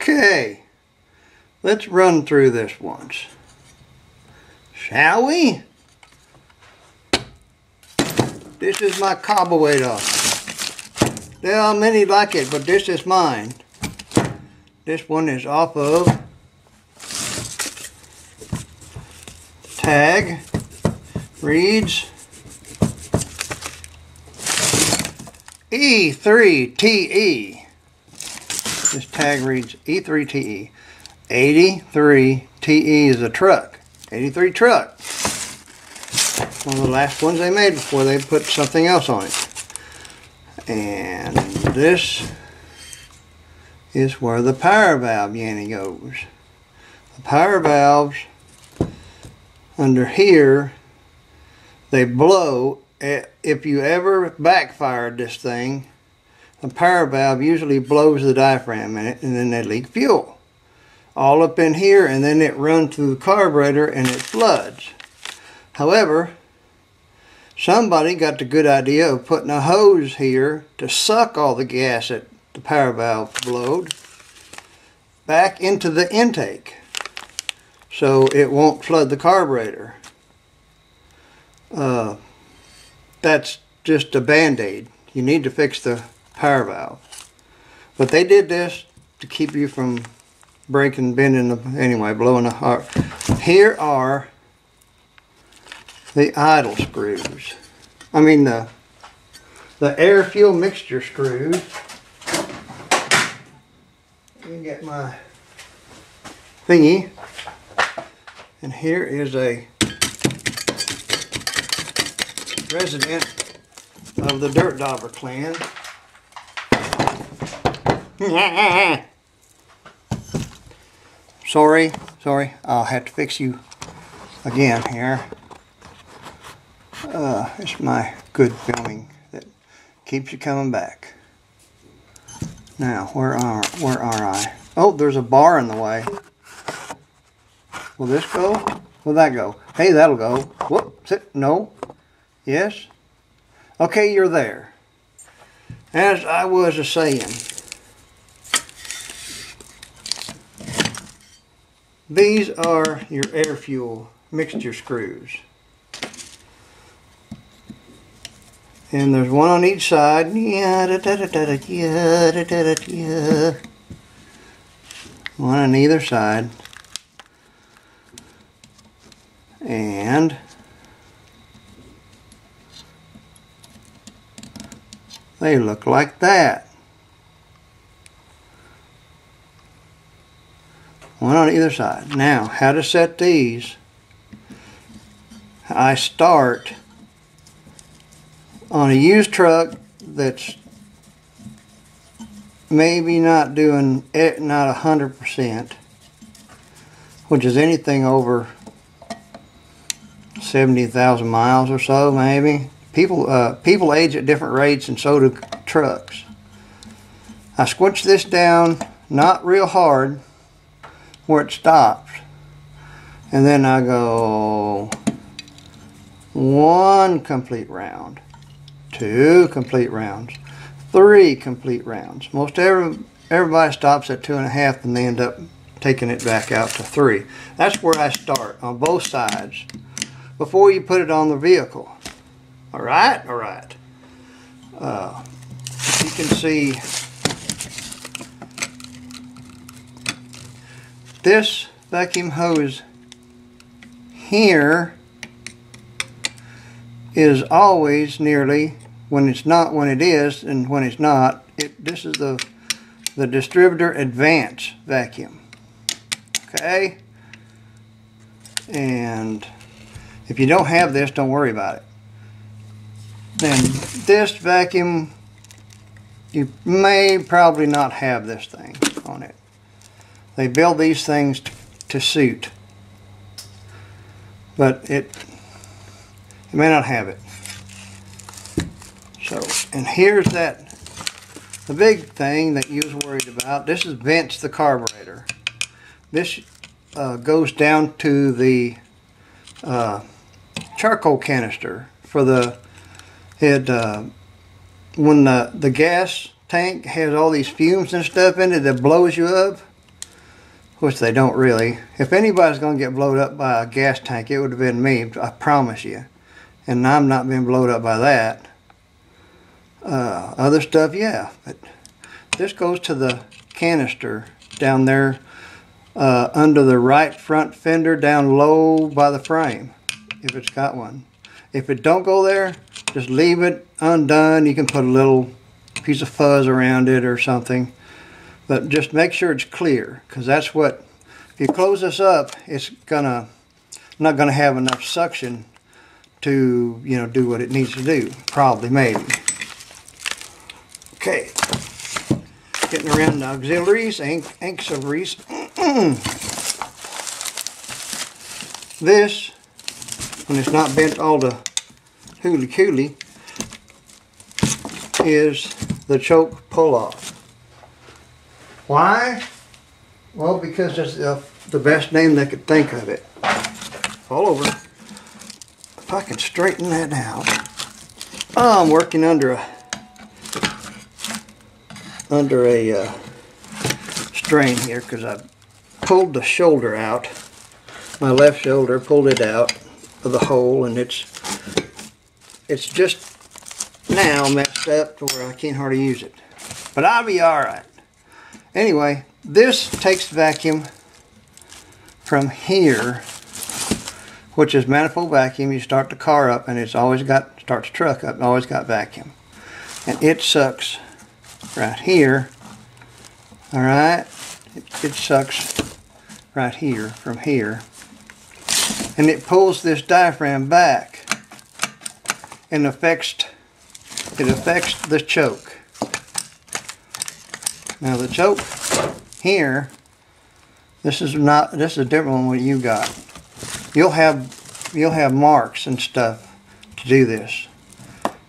Okay, let's run through this once, shall we? This is my carburetor. There are many like it, but this is mine. This one is off of tag, reads E3TE. This tag reads E3TE. 83TE is a truck. 83 truck. One of the last ones they made before they put something else on it. And this is where the power valve yanny goes. The power valves under here, they blow. If you ever backfired this thing, the power valve usually blows the diaphragm in it, and then they leak fuel all up in here, and then it runs through the carburetor and it floods. However, somebody got the good idea of putting a hose here to suck all the gas that the power valve blowed back into the intake, so it won't flood the carburetor. That's just a band-aid. You need to fix the power valve. But they did this to keep you from breaking, bending, blowing the heart. Here are the idle screws. I mean the air fuel mixture screws. Let me get my thingy. And here is a resident of the Dirt Dauber clan. Sorry, I'll have to fix you again here. It's my good filming that keeps you coming back. Now, where are I? Oh, there's a bar in the way. Will this go? Will that go? Hey, that'll go. Whoop, sit, no. Yes? Okay, you're there. As I was saying, these are your air fuel mixture screws. And there's one on each side. One on either side. And they look like that. One on either side. Now, how to set these? I start on a used truck that's maybe not doing it, not 100%, which is anything over 70,000 miles or so, maybe. People age at different rates, and so do trucks. I squinch this down, not real hard, where it stops, and then I go 1 complete round, 2 complete rounds, 3 complete rounds. Most everybody stops at 2.5, and they end up taking it back out to 3. That's where I start, on both sides, before you put it on the vehicle. Alright? Alright. You can see this vacuum hose here is always nearly, when it's not, when it is, and when it's not, this is the distributor advance vacuum. Okay? And if you don't have this, don't worry about it. Then this vacuum, you may probably not have this thing on it. They build these things to suit, but it may not have it. So, and here's the big thing that you was worried about. This is vents the carburetor. This goes down to the charcoal canister for the when the gas tank has all these fumes and stuff in it that blows you up. which they don't really. If anybody's going to get blowed up by a gas tank, it would have been me, I promise you. And I'm not being blowed up by that. Other stuff, yeah. But this goes to the canister down there under the right front fender, down low by the frame, if it's got one. If it don't go there, just leave it undone. You can put a little piece of fuzz around it or something. But just make sure it's clear, because that's what, if you close this up, it's not gonna have enough suction to, you know, do what it needs to do. Probably, maybe. Okay, getting around the auxiliaries, auxiliaries. This, when it's not bent all to hooly-cooly, is the choke pull-off. Why? Well, because it's the best name they could think of it. All over. If I can straighten that out. Oh, I'm working under a strain here because I pulled the shoulder out. My left shoulder, pulled it out of the hole, and it's just now messed up to where I can't hardly use it. But I'll be alright. Anyway, this takes vacuum from here, which is manifold vacuum. You start the car up and it's always got, starts the truck up and always got vacuum. And it sucks right here. Alright? It sucks right here, from here. And it pulls this diaphragm back and affects the choke. Now the choke here, this is a different one what you got. You'll have marks and stuff to do this.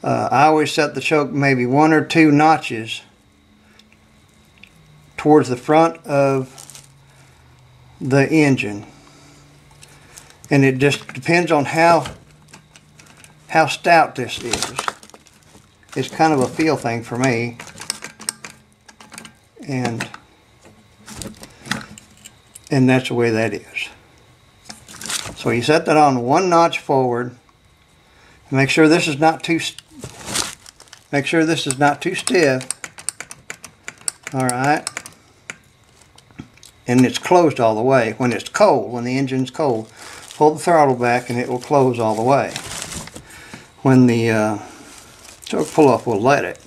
I always set the choke maybe 1 or 2 notches towards the front of the engine. And it just depends on how stout this is. It's kind of a feel thing for me. And that's the way that is. So you set that on 1 notch forward. Make sure this is not too stiff. All right. And it's closed all the way. When it's cold, when the engine's cold, pull the throttle back and it will close all the way. When the choke pull-off will let it.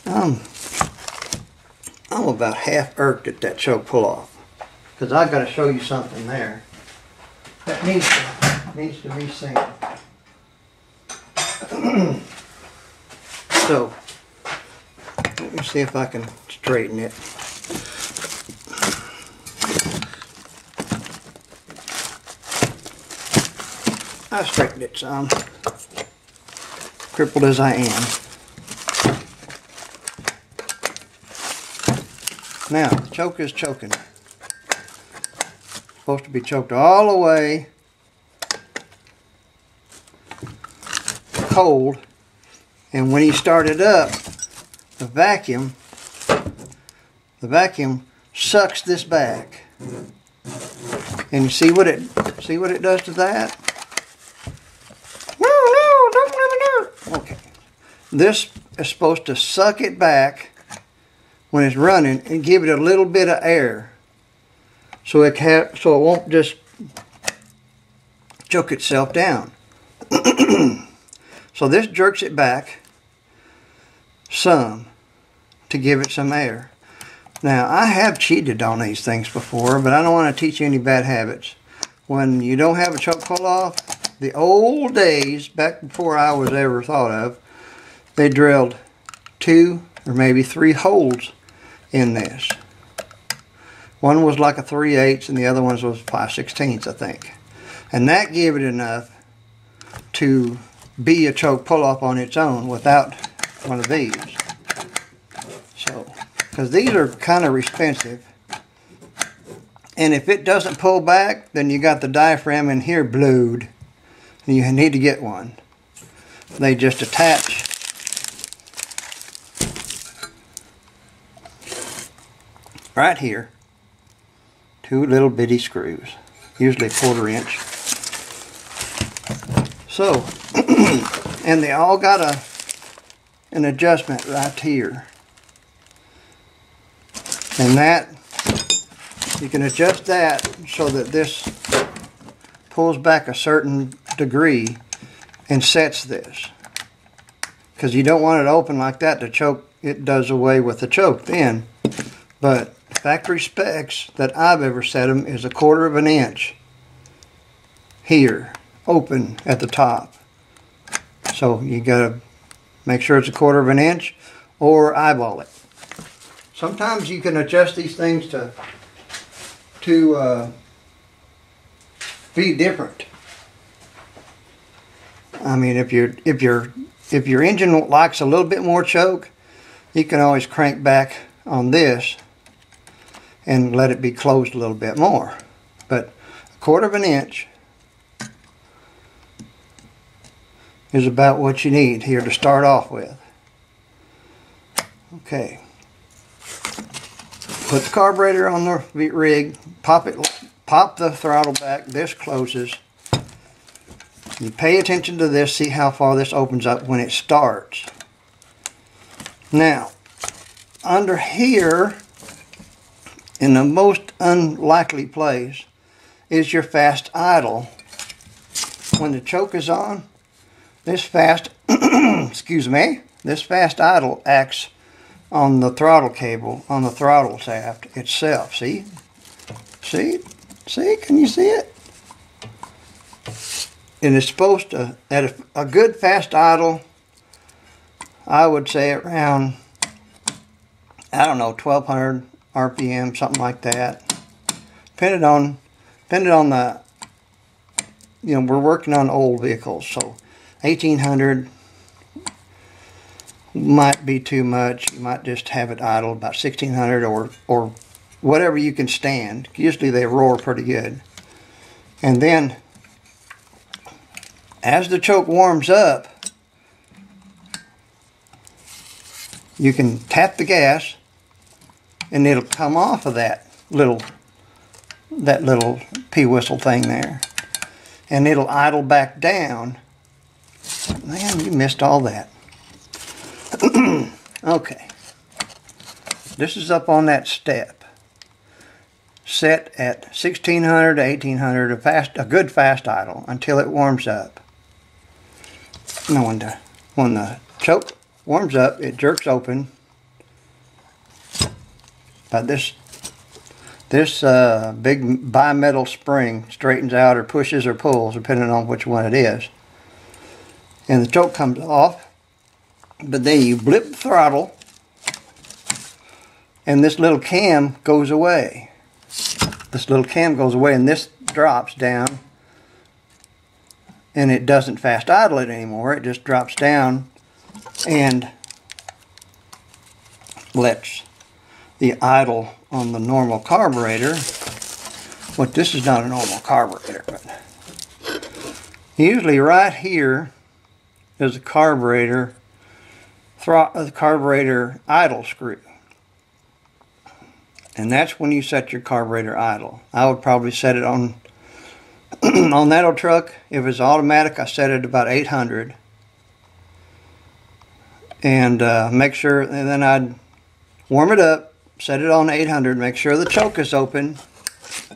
I'm about half irked at that choke pull-off, because I got to show you something there that needs to be seen. So let me see if I can straighten it. I straightened it some, crippled as I am. Now, the choke is choking. It's supposed to be choked all the way cold, and when you start it up, the vacuum sucks this back. And you see what it does to that? No, don't let me do it. Okay. This is supposed to suck it back when it's running and give it a little bit of air, so it won't just choke itself down. So this jerks it back some to give it some air. Now, I have cheated on these things before, but I don't want to teach you any bad habits. When you don't have a choke pull off, the old days, back before I was ever thought of, they drilled 2 or maybe 3 holes in this. One was like a 3/8 and the other one was 5/16, I think. And that gave it enough to be a choke pull-off on its own without one of these. So, because these are kind of expensive. And if it doesn't pull back, then you got the diaphragm in here blowed. And you need to get one. They just attach right here 2 little bitty screws, usually 1/4 inch. So, and they all got an adjustment right here. And that, you can adjust that so that this pulls back a certain degree and sets this. Because you don't want it open like that to choke. It does away with the choke then. But factory specs that I've ever set them is 1/4 inch here, open at the top. So you gotta make sure it's 1/4 inch or eyeball it. Sometimes you can adjust these things to be different. I mean, if your engine likes a little bit more choke, you can always crank back on this and let it be closed a little bit more. But 1/4 inch is about what you need here to start off with. Okay. Put the carburetor on the rig, pop the throttle back, this closes. You pay attention to this, see how far this opens up when it starts. Now, under here, in the most unlikely place, is your fast idle. When the choke is on, this fast, excuse me, this fast idle acts on the throttle cable, on the throttle shaft itself. See? See? See? Can you see it? And it's supposed to, at a good fast idle, I would say around, I don't know, 1200 RPM, something like that. Depending on the, you know, we're working on old vehicles, so 1800 might be too much. You might just have it idle about 1600 or whatever you can stand. Usually they roar pretty good. And then as the choke warms up, you can tap the gas and it'll come off of that little pea whistle thing there, and it'll idle back down. Man, you missed all that. Okay, this is up on that step, set at 1600 to 1800, a good fast idle until it warms up. Now when the choke warms up, it jerks open. But this big bimetal spring straightens out or pushes or pulls, depending on which one it is. And the choke comes off, but then you blip the throttle, and this little cam goes away. This little cam goes away, and this drops down, and it doesn't fast idle it anymore. It just drops down and lets the idle on the normal carburetor. Well, this is not a normal carburetor, but usually right here is the carburetor idle screw, and that's when you set your carburetor idle. I would probably set it on on that old truck. If it's automatic, I set it about 800, and make sure, and then I'd warm it up, set it on 800, make sure the choke is open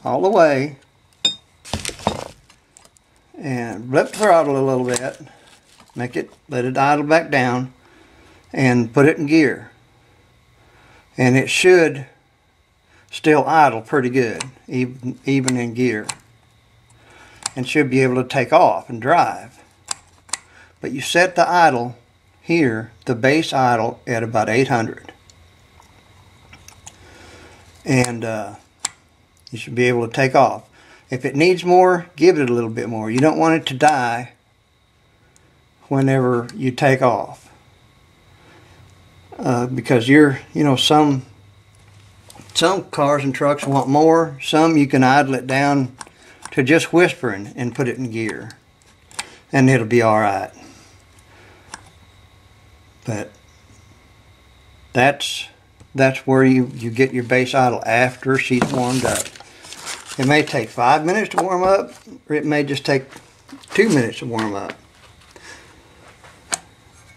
all the way, and blip the throttle a little bit, let it idle back down, and put it in gear. And it should still idle pretty good, even in gear, and should be able to take off and drive. But you set the idle here, the base idle, at about 800. And you should be able to take off. If it needs more, give it a little bit more. You don't want it to die whenever you take off, because some cars and trucks want more. Some you can idle it down to just whispering and put it in gear, and it'll be all right. But that's where you get your base idle after she's warmed up. It may take 5 minutes to warm up, or it may just take 2 minutes to warm up.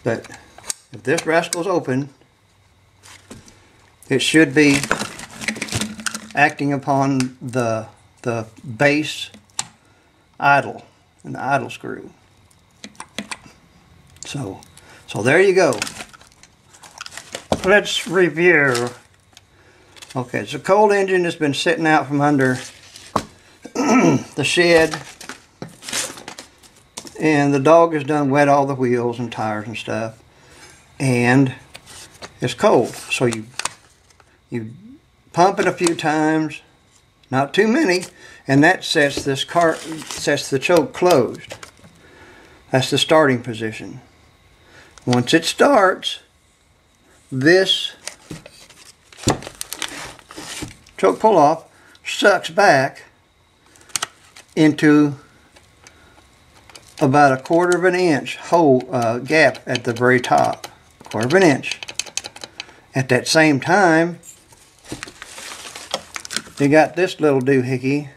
But if this rascal's open, it should be acting upon the base idle and the idle screw. So there you go. Let's review. Okay, it's a cold engine that's been sitting out from under the shed, and the dog has done wet all the wheels and tires and stuff, and it's cold. So you pump it a few times, not too many, and that sets the choke closed. That's the starting position. Once it starts, this choke pull off sucks back into about 1/4 inch hole gap at the very top, 1/4 inch. At that same time, you got this little doohickey.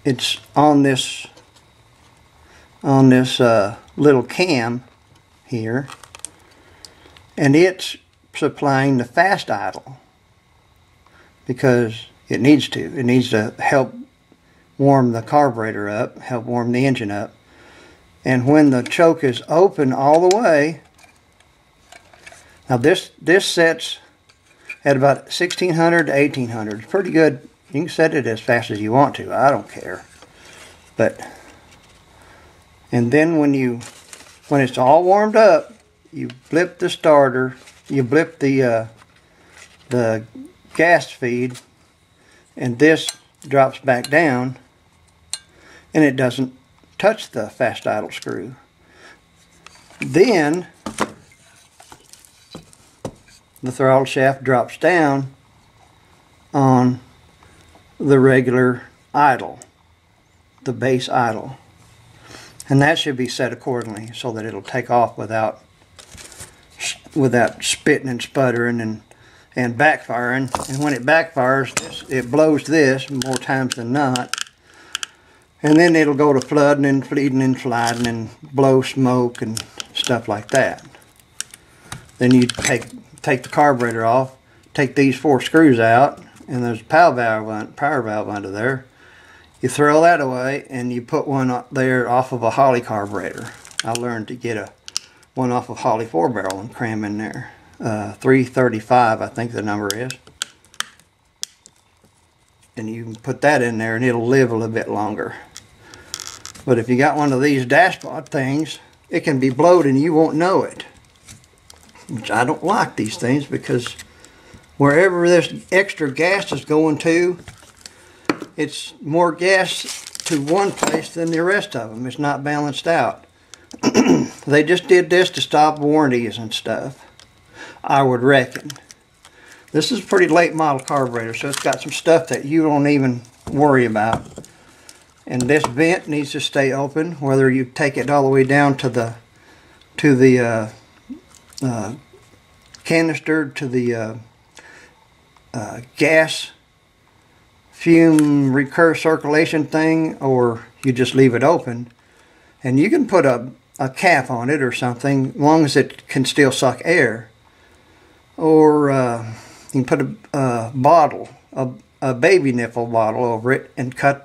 It's on this little cam here, and it's supplying the fast idle because it needs to. It needs to help warm the carburetor up, help warm the engine up. And when the choke is open all the way, now this sets at about 1600 to 1800. It's pretty good. You can set it as fast as you want to. I don't care. And then when it's all warmed up, you blip the starter, you blip the gas feed, and this drops back down, and it doesn't touch the fast idle screw. Then the throttle shaft drops down on the regular idle, the base idle, and that should be set accordingly so that it'll take off without spitting and sputtering and backfiring. And when it backfires, it blows this more times than not, and then it'll go to flooding and fleeting and sliding and blow smoke and stuff like that. Then you take the carburetor off, take these 4 screws out, and there's a power valve under there. You throw that away and you put one up there off of a Holley carburetor. I learned to get one off of Holley 4-barrel and cram in there. 335 I think the number is. And you can put that in there and it'll live a little bit longer. But if you got one of these dashboard things, it can be blowed and you won't know it. Which I don't like these things, because wherever this extra gas is going to, it's more gas to one place than the rest of them. It's not balanced out. They just did this to stop warranties and stuff, I would reckon. This is a pretty late model carburetor, so it's got some stuff that you don't even worry about. And this vent needs to stay open, whether you take it all the way down to the canister, to the gas fume circulation thing, or you just leave it open. And you can put a cap on it or something, as long as it can still suck air. Or you can put a bottle, a baby nipple bottle over it, and cut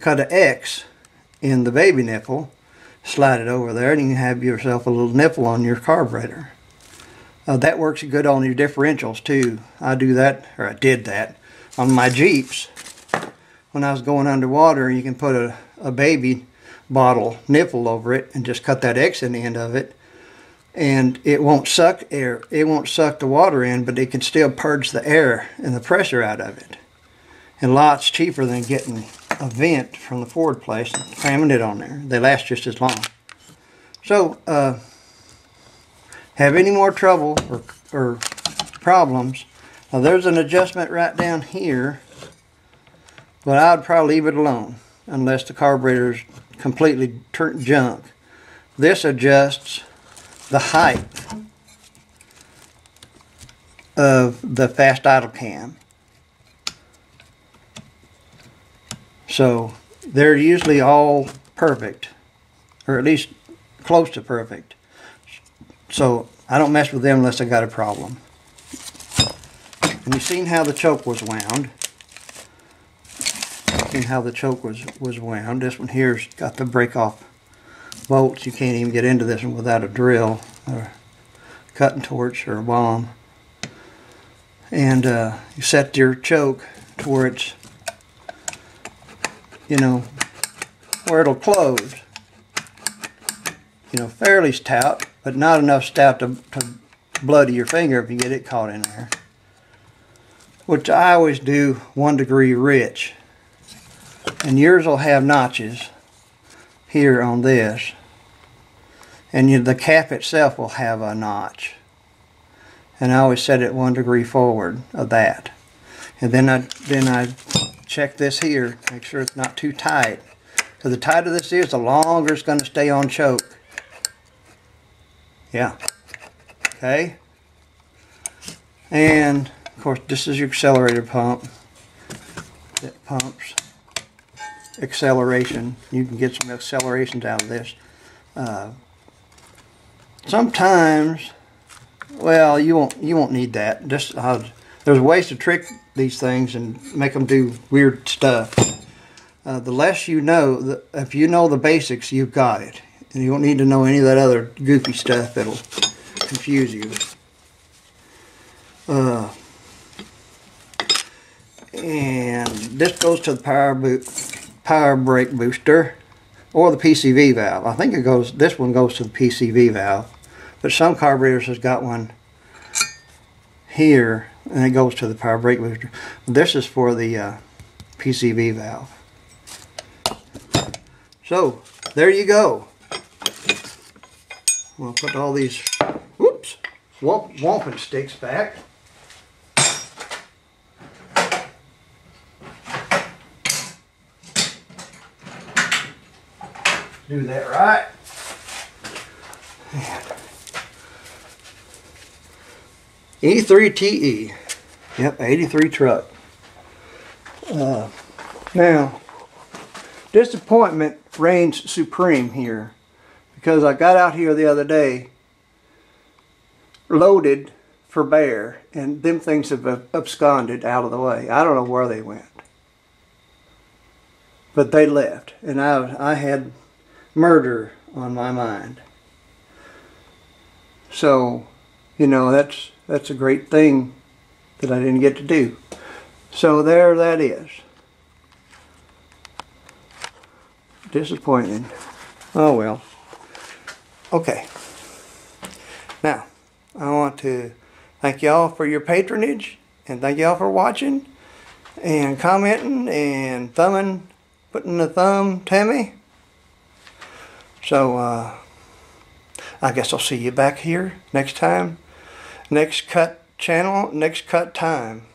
an X in the baby nipple, slide it over there, and you can have yourself a little nipple on your carburetor. That works good on your differentials too. I did that on my Jeeps. When I was going underwater, you can put a baby bottle nipple over it and just cut that X in the end of it, and it won't suck air. It won't suck the water in, but it can still purge the air and the pressure out of it. And lots cheaper than getting a vent from the Ford place and cramming it on there. They last just as long. So, have any more trouble or problems? Now there's an adjustment right down here, but I'd probably leave it alone unless the carburetor's completely junk. This adjusts the height of the fast idle cam. So they're usually all perfect, or at least close to perfect. So I don't mess with them unless I got a problem. And you've seen how the choke was wound. Seen how the choke was wound. This one here's got the break off bolts. You can't even get into this one without a drill or cutting torch or a bomb. And you set your choke to where it's, you know, where it'll close. You know, fairly stout, but not enough stout to bloody your finger if you get it caught in there. Which I always do 1 degree rich. And yours will have notches here on this. And the cap itself will have a notch. And I always set it 1 degree forward of that. And then I check this here, make sure it's not too tight. Because the tighter this is, the longer it's going to stay on choke. Yeah. Okay. And of course, this is your accelerator pump. It pumps acceleration. You can get some accelerations out of this. Sometimes, well, you won't need that. Just there's ways to trick these things and make them do weird stuff. The less you know, if you know the basics, you've got it. And you don't need to know any of that other goofy stuff that'll confuse you. And this goes to the power brake booster or the PCV valve. I think this one goes to the PCV valve, but some carburetors has got one here and it goes to the power brake booster. This is for the PCV valve. So there you go. We'll put all these wampum sticks back. Do that right. And 83 TE. Yep, 83 truck. Now, disappointment reigns supreme here. Because I got out here the other day, loaded for bear, and them things have absconded out of the way. I don't know where they went. But they left, and I had murder on my mind. So, you know, that's a great thing that I didn't get to do. So there that is. Disappointing. Oh well. Okay. Now, I want to thank y'all for your patronage, and thank y'all for watching, and commenting, and thumbing, putting the thumb to me. So, I guess I'll see you back here next time. Next cut channel, next cut time.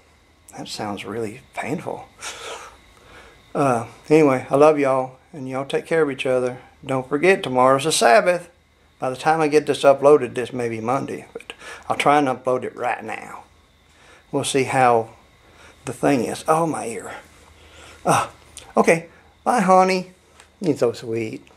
That sounds really painful. Anyway, I love y'all, and y'all take care of each other. Don't forget, tomorrow's the Sabbath. By the time I get this uploaded, this may be Monday, but I'll try and upload it right now. We'll see how the thing is. Oh, my ear. Okay. Bye, honey. You're so sweet.